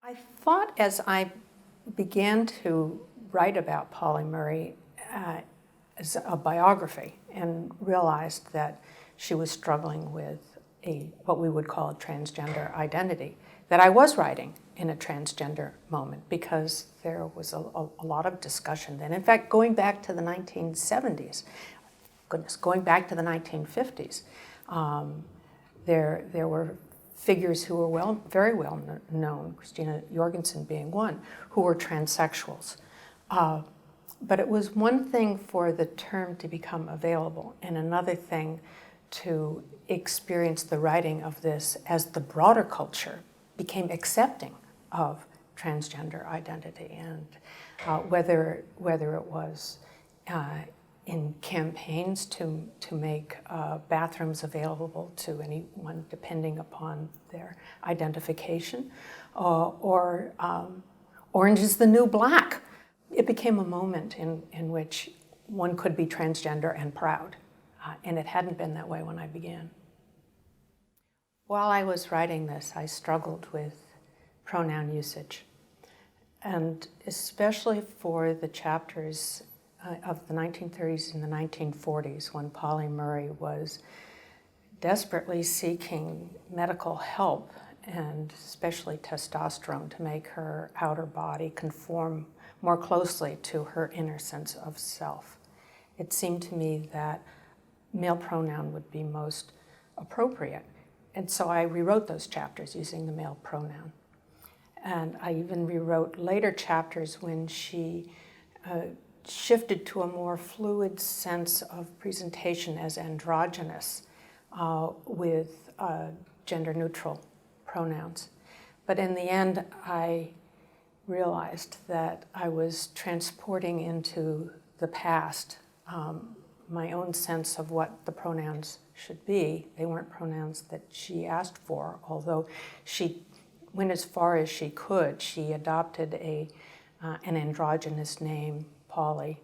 I thought as I began to write about Pauli Murray as a biography and realized that she was struggling with what we would call a transgender identity, that I was writing in a transgender moment because there was a lot of discussion then. In fact, going back to the 1970s, going back to the 1950s, there were figures who were very well known, Christina Jorgensen being one, who were transsexuals. But it was one thing for the term to become available and another thing to experience the writing of this as the broader culture became accepting of transgender identity, and whether it was in campaigns to make bathrooms available to anyone depending upon their identification, or Orange is the New Black. It became a moment in which one could be transgender and proud, and it hadn't been that way when I began. While I was writing this, I struggled with pronoun usage, and especially for the chapters of the 1930s and the 1940s, when Pauli Murray was desperately seeking medical help, and especially testosterone, to make her outer body conform more closely to her inner sense of self. It seemed to me that male pronoun would be most appropriate, and so I rewrote those chapters using the male pronoun. And I even rewrote later chapters when she shifted to a more fluid sense of presentation as androgynous with gender-neutral pronouns. But in the end, I realized that I was transporting into the past my own sense of what the pronouns should be. They weren't pronouns that she asked for, although she went as far as she could. She adopted an androgynous name, Pauli.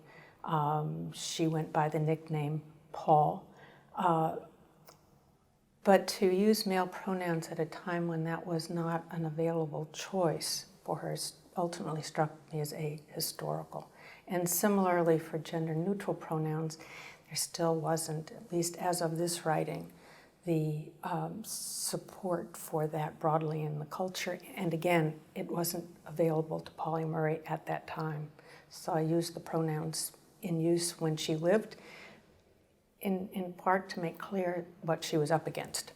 She went by the nickname Paul. But to use male pronouns at a time when that was not an available choice for her ultimately struck me as ahistorical. And similarly for gender-neutral pronouns, there still wasn't, at least as of this writing, the support for that broadly in the culture. And again, it wasn't available to Pauli Murray at that time. So I used the pronouns in use when she lived, in part to make clear what she was up against.